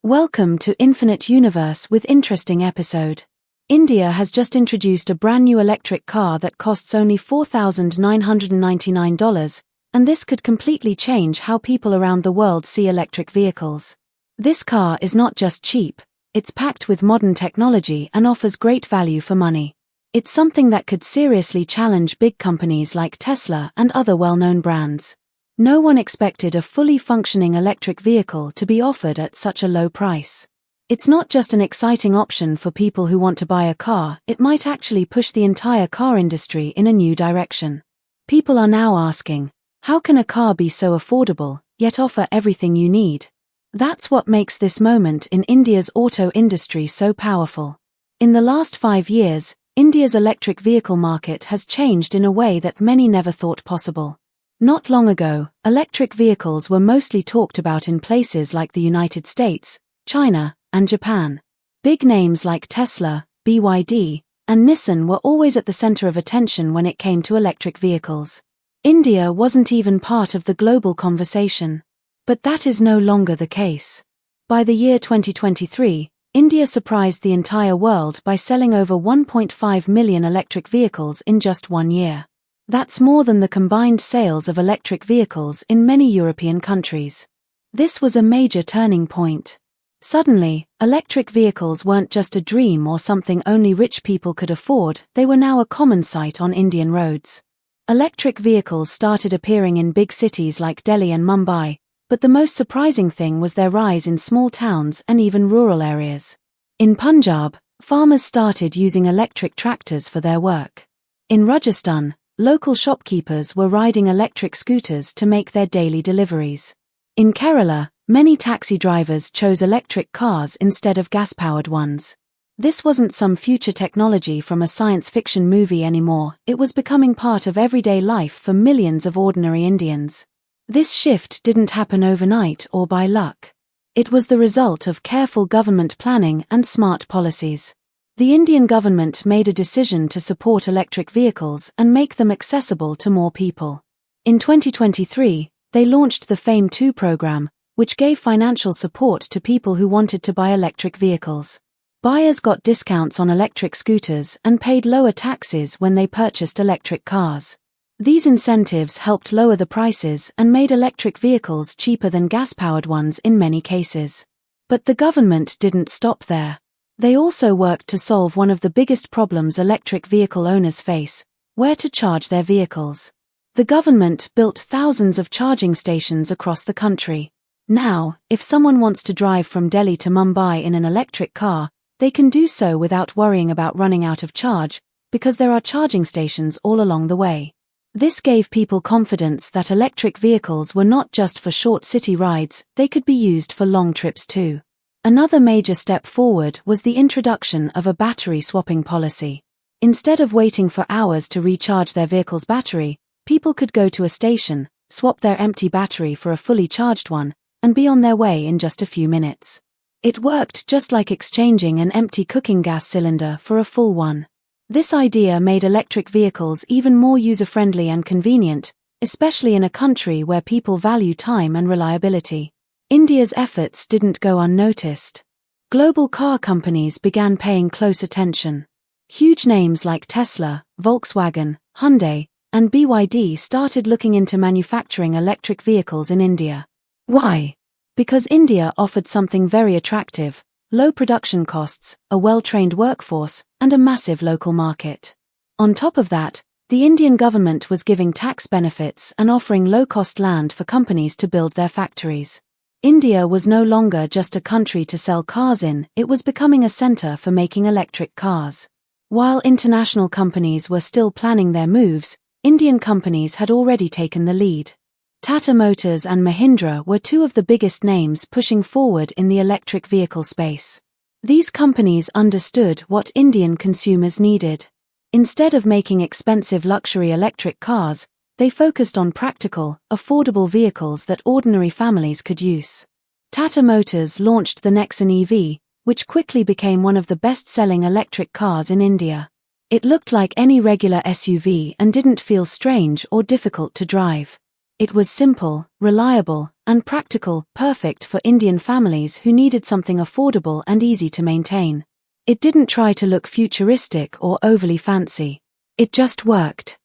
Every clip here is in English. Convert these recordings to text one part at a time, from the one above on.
Welcome to Infinite Universe with interesting episode. India has just introduced a brand new electric car that costs only $4,999, and this could completely change how people around the world see electric vehicles. This car is not just cheap, it's packed with modern technology and offers great value for money. It's something that could seriously challenge big companies like Tesla and other well-known brands. No one expected a fully functioning electric vehicle to be offered at such a low price. It's not just an exciting option for people who want to buy a car, it might actually push the entire car industry in a new direction. People are now asking, how can a car be so affordable, yet offer everything you need? That's what makes this moment in India's auto industry so powerful. In the last 5 years, India's electric vehicle market has changed in a way that many never thought possible. Not long ago, electric vehicles were mostly talked about in places like the United States, China, and Japan. Big names like Tesla, BYD, and Nissan were always at the center of attention when it came to electric vehicles. India wasn't even part of the global conversation. But that is no longer the case. By the year 2023, India surprised the entire world by selling over 1.5 million electric vehicles in just 1 year. That's more than the combined sales of electric vehicles in many European countries. This was a major turning point. Suddenly, electric vehicles weren't just a dream or something only rich people could afford, they were now a common sight on Indian roads. Electric vehicles started appearing in big cities like Delhi and Mumbai, but the most surprising thing was their rise in small towns and even rural areas. In Punjab, farmers started using electric tractors for their work. In Rajasthan, local shopkeepers were riding electric scooters to make their daily deliveries. In Kerala, many taxi drivers chose electric cars instead of gas-powered ones. This wasn't some future technology from a science fiction movie anymore, it was becoming part of everyday life for millions of ordinary Indians. This shift didn't happen overnight or by luck. It was the result of careful government planning and smart policies. The Indian government made a decision to support electric vehicles and make them accessible to more people. In 2023, they launched the FAME 2 program, which gave financial support to people who wanted to buy electric vehicles. Buyers got discounts on electric scooters and paid lower taxes when they purchased electric cars. These incentives helped lower the prices and made electric vehicles cheaper than gas-powered ones in many cases. But the government didn't stop there. They also worked to solve one of the biggest problems electric vehicle owners face: where to charge their vehicles. The government built thousands of charging stations across the country. Now, if someone wants to drive from Delhi to Mumbai in an electric car, they can do so without worrying about running out of charge, because there are charging stations all along the way. This gave people confidence that electric vehicles were not just for short city rides, they could be used for long trips too. Another major step forward was the introduction of a battery swapping policy. Instead of waiting for hours to recharge their vehicle's battery, people could go to a station, swap their empty battery for a fully charged one, and be on their way in just a few minutes. It worked just like exchanging an empty cooking gas cylinder for a full one. This idea made electric vehicles even more user-friendly and convenient, especially in a country where people value time and reliability. India's efforts didn't go unnoticed. Global car companies began paying close attention. Huge names like Tesla, Volkswagen, Hyundai, and BYD started looking into manufacturing electric vehicles in India. Why? Because India offered something very attractive: low production costs, a well-trained workforce, and a massive local market. On top of that, the Indian government was giving tax benefits and offering low-cost land for companies to build their factories. India was no longer just a country to sell cars in, it was becoming a center for making electric cars. While international companies were still planning their moves, Indian companies had already taken the lead. Tata Motors and Mahindra were two of the biggest names pushing forward in the electric vehicle space. These companies understood what Indian consumers needed. Instead of making expensive luxury electric cars, they focused on practical, affordable vehicles that ordinary families could use. Tata Motors launched the Nexon EV, which quickly became one of the best-selling electric cars in India. It looked like any regular SUV and didn't feel strange or difficult to drive. It was simple, reliable, and practical, perfect for Indian families who needed something affordable and easy to maintain. It didn't try to look futuristic or overly fancy. It just worked.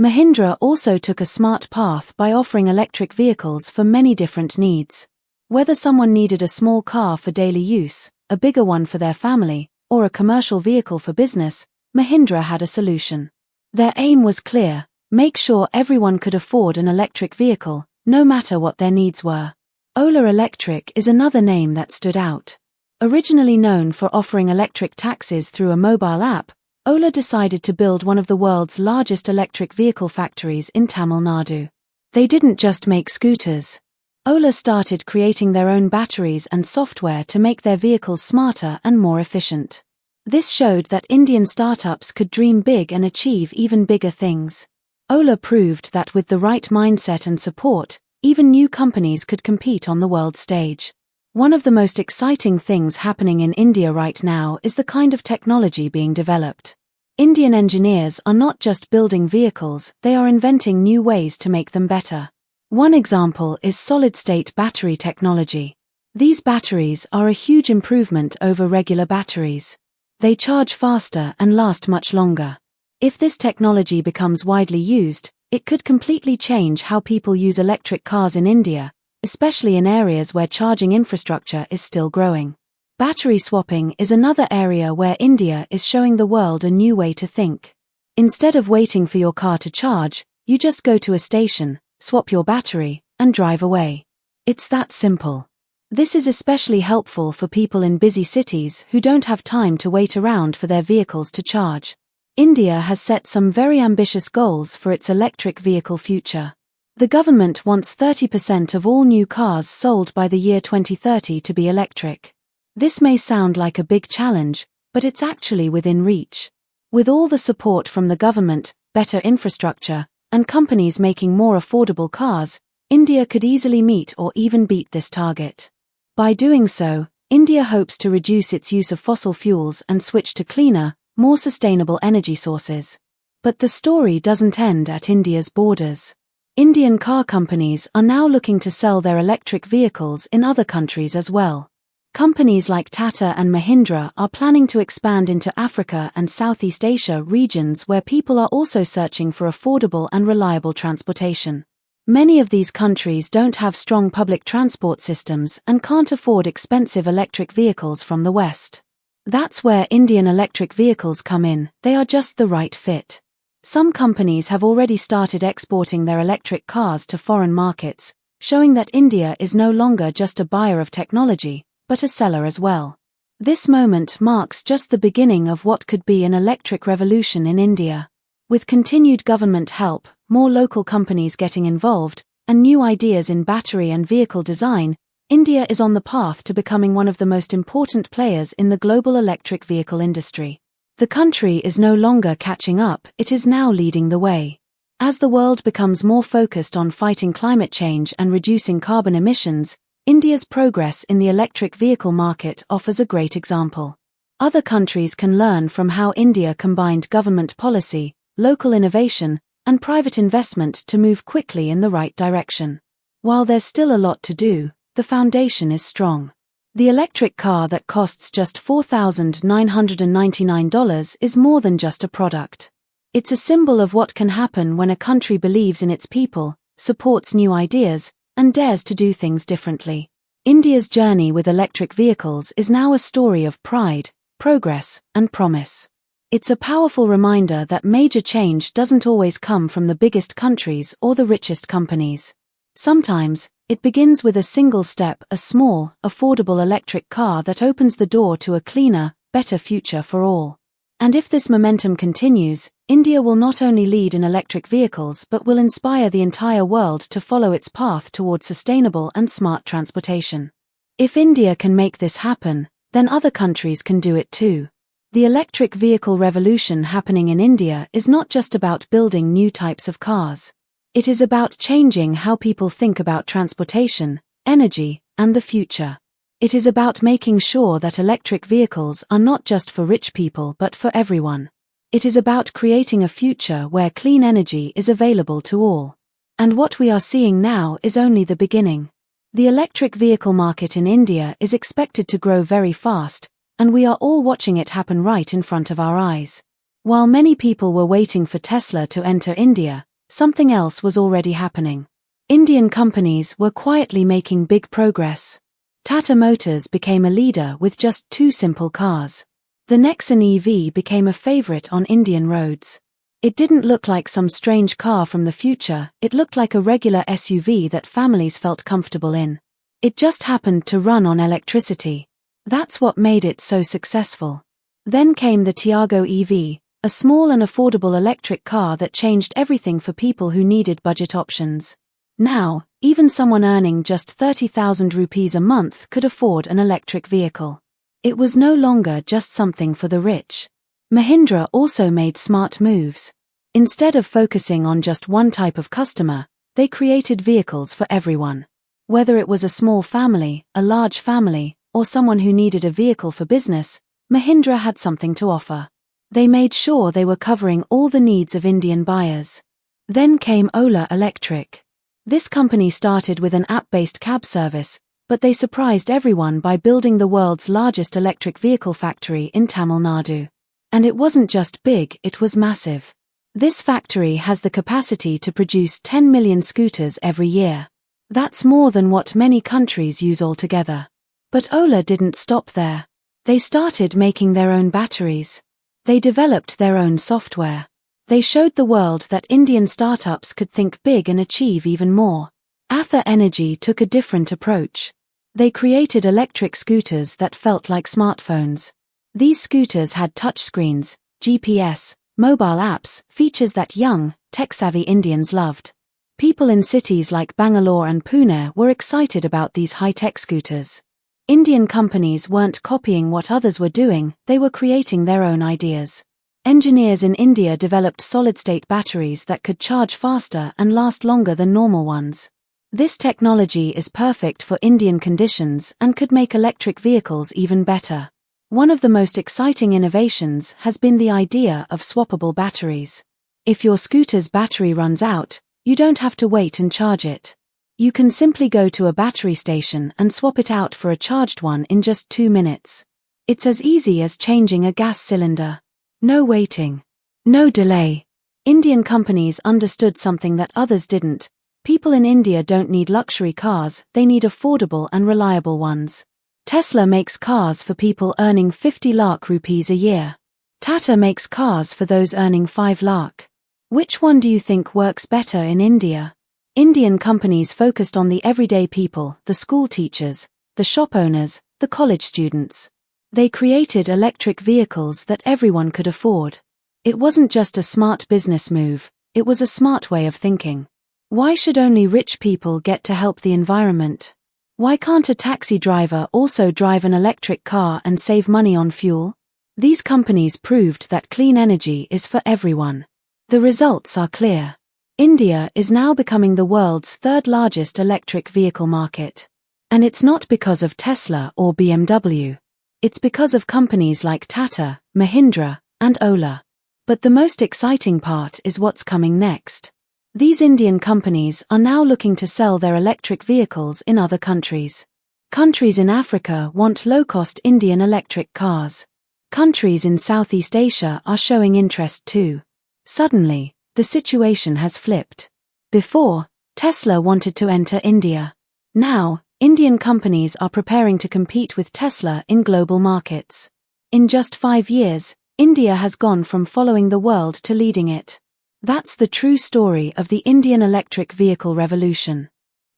Mahindra also took a smart path by offering electric vehicles for many different needs. Whether someone needed a small car for daily use, a bigger one for their family, or a commercial vehicle for business, Mahindra had a solution. Their aim was clear: make sure everyone could afford an electric vehicle, no matter what their needs were. Ola Electric is another name that stood out. Originally known for offering electric taxis through a mobile app, Ola decided to build one of the world's largest electric vehicle factories in Tamil Nadu. They didn't just make scooters. Ola started creating their own batteries and software to make their vehicles smarter and more efficient. This showed that Indian startups could dream big and achieve even bigger things. Ola proved that with the right mindset and support, even new companies could compete on the world stage. One of the most exciting things happening in India right now is the kind of technology being developed. Indian engineers are not just building vehicles, they are inventing new ways to make them better. One example is solid-state battery technology. These batteries are a huge improvement over regular batteries. They charge faster and last much longer. If this technology becomes widely used, it could completely change how people use electric cars in India, especially in areas where charging infrastructure is still growing. Battery swapping is another area where India is showing the world a new way to think. Instead of waiting for your car to charge, you just go to a station, swap your battery, and drive away. It's that simple. This is especially helpful for people in busy cities who don't have time to wait around for their vehicles to charge. India has set some very ambitious goals for its electric vehicle future. The government wants 30% of all new cars sold by the year 2030 to be electric. This may sound like a big challenge, but it's actually within reach. With all the support from the government, better infrastructure, and companies making more affordable cars, India could easily meet or even beat this target. By doing so, India hopes to reduce its use of fossil fuels and switch to cleaner, more sustainable energy sources. But the story doesn't end at India's borders. Indian car companies are now looking to sell their electric vehicles in other countries as well. Companies like Tata and Mahindra are planning to expand into Africa and Southeast Asia regions where people are also searching for affordable and reliable transportation. Many of these countries don't have strong public transport systems and can't afford expensive electric vehicles from the West. That's where Indian electric vehicles come in. They are just the right fit. Some companies have already started exporting their electric cars to foreign markets, showing that India is no longer just a buyer of technology, but a seller as well. This moment marks just the beginning of what could be an electric revolution in India. With continued government help, more local companies getting involved, and new ideas in battery and vehicle design, India is on the path to becoming one of the most important players in the global electric vehicle industry. The country is no longer catching up, it is now leading the way. As the world becomes more focused on fighting climate change and reducing carbon emissions, India's progress in the electric vehicle market offers a great example. Other countries can learn from how India combined government policy, local innovation, and private investment to move quickly in the right direction. While there's still a lot to do, the foundation is strong. The electric car that costs just $4,999 is more than just a product. It's a symbol of what can happen when a country believes in its people, supports new ideas, and dares to do things differently. India's journey with electric vehicles is now a story of pride, progress, and promise. It's a powerful reminder that major change doesn't always come from the biggest countries or the richest companies. Sometimes, it begins with a single step, a small, affordable electric car that opens the door to a cleaner, better future for all. And if this momentum continues, India will not only lead in electric vehicles but will inspire the entire world to follow its path towards sustainable and smart transportation. If India can make this happen, then other countries can do it too. The electric vehicle revolution happening in India is not just about building new types of cars. It is about changing how people think about transportation, energy, and the future. It is about making sure that electric vehicles are not just for rich people but for everyone. It is about creating a future where clean energy is available to all. And what we are seeing now is only the beginning. The electric vehicle market in India is expected to grow very fast, and we are all watching it happen right in front of our eyes. While many people were waiting for Tesla to enter India, something else was already happening. Indian companies were quietly making big progress. Tata Motors became a leader with just 2 simple cars. The Nexon EV became a favorite on Indian roads. It didn't look like some strange car from the future, it looked like a regular SUV that families felt comfortable in. It just happened to run on electricity. That's what made it so successful. Then came the Tiago EV, a small and affordable electric car that changed everything for people who needed budget options. Now, even someone earning just 30,000 rupees a month could afford an electric vehicle. It was no longer just something for the rich. Mahindra also made smart moves. Instead of focusing on just one type of customer, they created vehicles for everyone. Whether it was a small family, a large family, or someone who needed a vehicle for business, Mahindra had something to offer. They made sure they were covering all the needs of Indian buyers. Then came Ola Electric. This company started with an app-based cab service, but they surprised everyone by building the world's largest electric vehicle factory in Tamil Nadu. And it wasn't just big, it was massive. This factory has the capacity to produce 10 million scooters every year. That's more than what many countries use altogether. But Ola didn't stop there. They started making their own batteries. They developed their own software. They showed the world that Indian startups could think big and achieve even more. Ather Energy took a different approach. They created electric scooters that felt like smartphones. These scooters had touchscreens, GPS, mobile apps, features that young, tech-savvy Indians loved. People in cities like Bangalore and Pune were excited about these high-tech scooters. Indian companies weren't copying what others were doing, they were creating their own ideas. Engineers in India developed solid-state batteries that could charge faster and last longer than normal ones. This technology is perfect for Indian conditions and could make electric vehicles even better. One of the most exciting innovations has been the idea of swappable batteries. If your scooter's battery runs out, you don't have to wait and charge it. You can simply go to a battery station and swap it out for a charged one in just 2 minutes. It's as easy as changing a gas cylinder. No waiting. No delay. Indian companies understood something that others didn't. People in India don't need luxury cars, they need affordable and reliable ones. Tesla makes cars for people earning 50 lakh rupees a year. Tata makes cars for those earning 5 lakh. Which one do you think works better in India? Indian companies focused on the everyday people, the school teachers, the shop owners, the college students. They created electric vehicles that everyone could afford. It wasn't just a smart business move, it was a smart way of thinking. Why should only rich people get to help the environment? Why can't a taxi driver also drive an electric car and save money on fuel? These companies proved that clean energy is for everyone. The results are clear. India is now becoming the world's 3rd largest electric vehicle market. And it's not because of Tesla or BMW. It's because of companies like Tata, Mahindra, and Ola. But the most exciting part is what's coming next. These Indian companies are now looking to sell their electric vehicles in other countries. Countries in Africa want low-cost Indian electric cars. Countries in Southeast Asia are showing interest too. Suddenly, the situation has flipped. Before, Tesla wanted to enter India. Now, Indian companies are preparing to compete with Tesla in global markets. In just 5 years, India has gone from following the world to leading it. That's the true story of the Indian electric vehicle revolution.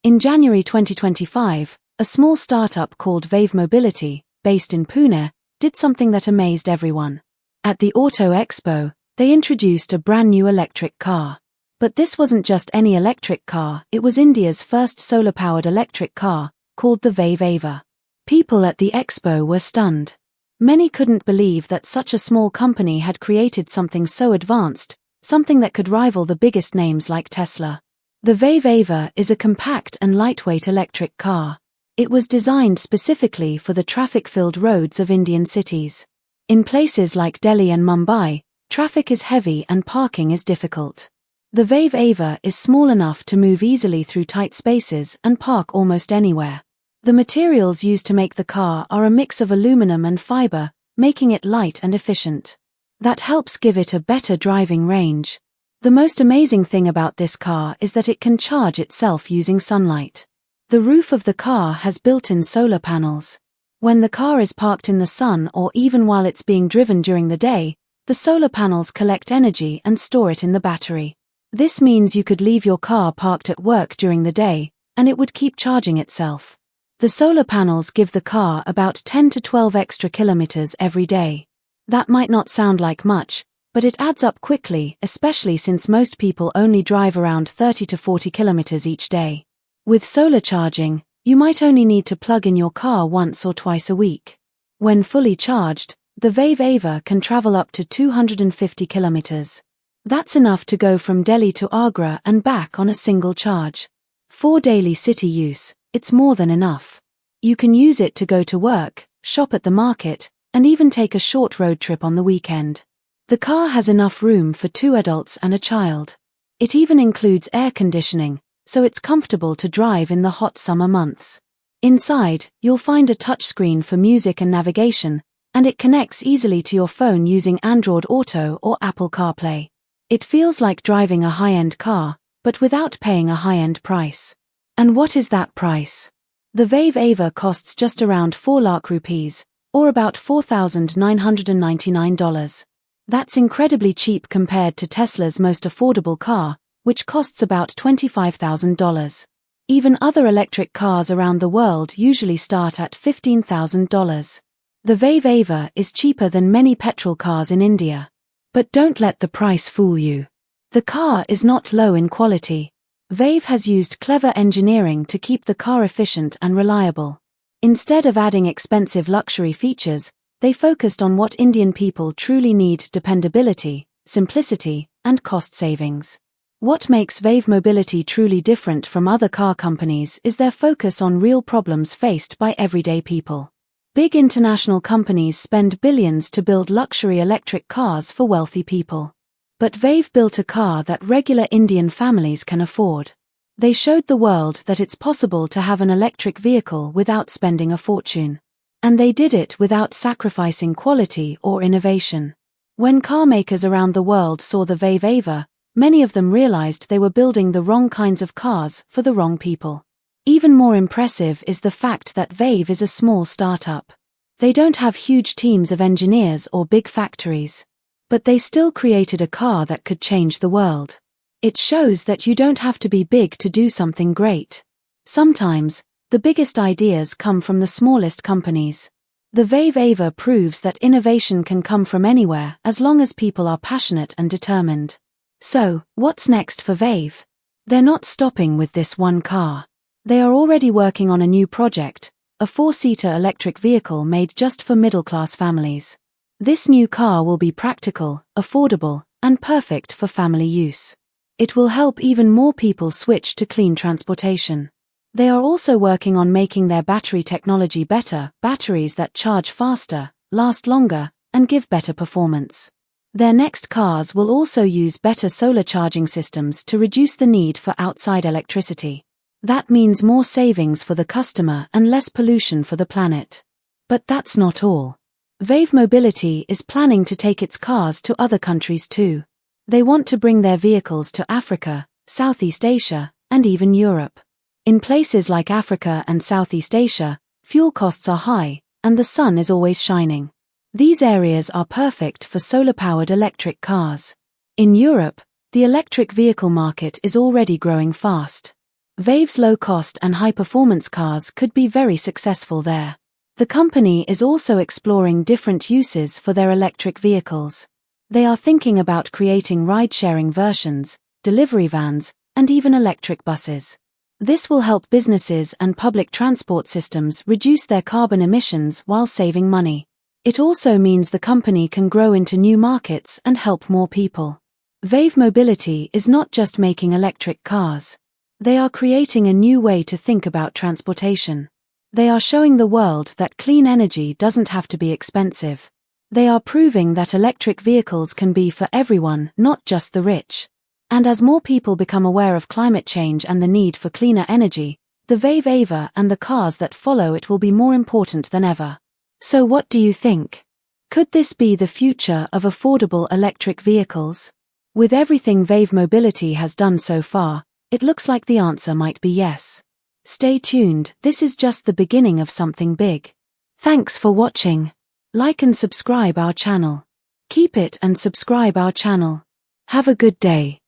In January 2025, a small startup called Wave Mobility, based in Pune, did something that amazed everyone. At the Auto Expo, they introduced a brand new electric car. But this wasn't just any electric car, it was India's first solar-powered electric car, called the Wave Ather. People at the expo were stunned. Many couldn't believe that such a small company had created something so advanced, something that could rival the biggest names like Tesla. The Wave Ather is a compact and lightweight electric car. It was designed specifically for the traffic-filled roads of Indian cities. In places like Delhi and Mumbai, traffic is heavy and parking is difficult. The VAVE Ava is small enough to move easily through tight spaces and park almost anywhere. The materials used to make the car are a mix of aluminum and fiber, making it light and efficient. That helps give it a better driving range. The most amazing thing about this car is that it can charge itself using sunlight. The roof of the car has built-in solar panels. When the car is parked in the sun or even while it's being driven during the day, the solar panels collect energy and store it in the battery. This means you could leave your car parked at work during the day, and it would keep charging itself. The solar panels give the car about 10 to 12 extra kilometers every day. That might not sound like much, but it adds up quickly, especially since most people only drive around 30 to 40 kilometers each day. With solar charging, you might only need to plug in your car once or twice a week. When fully charged, the VAVE Ava can travel up to 250 kilometers. That's enough to go from Delhi to Agra and back on a single charge. For daily city use, it's more than enough. You can use it to go to work, shop at the market, and even take a short road trip on the weekend. The car has enough room for 2 adults and a child. It even includes air conditioning, so it's comfortable to drive in the hot summer months. Inside, you'll find a touchscreen for music and navigation, and it connects easily to your phone using Android Auto or Apple CarPlay. It feels like driving a high-end car, but without paying a high-end price. And what is that price? The VAVE Ava costs just around 4 lakh rupees, or about $4,999. That's incredibly cheap compared to Tesla's most affordable car, which costs about $25,000. Even other electric cars around the world usually start at $15,000. The VAVE Ava is cheaper than many petrol cars in India. But don't let the price fool you. The car is not low in quality. VAVE has used clever engineering to keep the car efficient and reliable. Instead of adding expensive luxury features, they focused on what Indian people truly need: dependability, simplicity, and cost savings. What makes VAVE Mobility truly different from other car companies is their focus on real problems faced by everyday people. Big international companies spend billions to build luxury electric cars for wealthy people. But VAVE built a car that regular Indian families can afford. They showed the world that it's possible to have an electric vehicle without spending a fortune. And they did it without sacrificing quality or innovation. When car makers around the world saw the VAVE Ava, many of them realized they were building the wrong kinds of cars for the wrong people. Even more impressive is the fact that VAVE is a small startup. They don't have huge teams of engineers or big factories. But they still created a car that could change the world. It shows that you don't have to be big to do something great. Sometimes, the biggest ideas come from the smallest companies. The VAVE Ava proves that innovation can come from anywhere as long as people are passionate and determined. So, what's next for VAVE? They're not stopping with this one car. They are already working on a new project, a 4-seater electric vehicle made just for middle-class families. This new car will be practical, affordable, and perfect for family use. It will help even more people switch to clean transportation. They are also working on making their battery technology better, batteries that charge faster, last longer, and give better performance. Their next cars will also use better solar charging systems to reduce the need for outside electricity. That means more savings for the customer and less pollution for the planet. But that's not all. VAVE Mobility is planning to take its cars to other countries too. They want to bring their vehicles to Africa, Southeast Asia, and even Europe. In places like Africa and Southeast Asia, fuel costs are high, and the sun is always shining. These areas are perfect for solar-powered electric cars. In Europe, the electric vehicle market is already growing fast. VAVE's low-cost and high-performance cars could be very successful there. The company is also exploring different uses for their electric vehicles. They are thinking about creating ride-sharing versions, delivery vans, and even electric buses. This will help businesses and public transport systems reduce their carbon emissions while saving money. It also means the company can grow into new markets and help more people. VAVE Mobility is not just making electric cars. They are creating a new way to think about transportation. They are showing the world that clean energy doesn't have to be expensive. They are proving that electric vehicles can be for everyone, not just the rich. And as more people become aware of climate change and the need for cleaner energy, the Wave Ava and the cars that follow it will be more important than ever. So what do you think? Could this be the future of affordable electric vehicles? With everything Wave Mobility has done so far, it looks like the answer might be yes. Stay tuned, this is just the beginning of something big. Thanks for watching. Like and subscribe our channel. Keep it and subscribe our channel. Have a good day.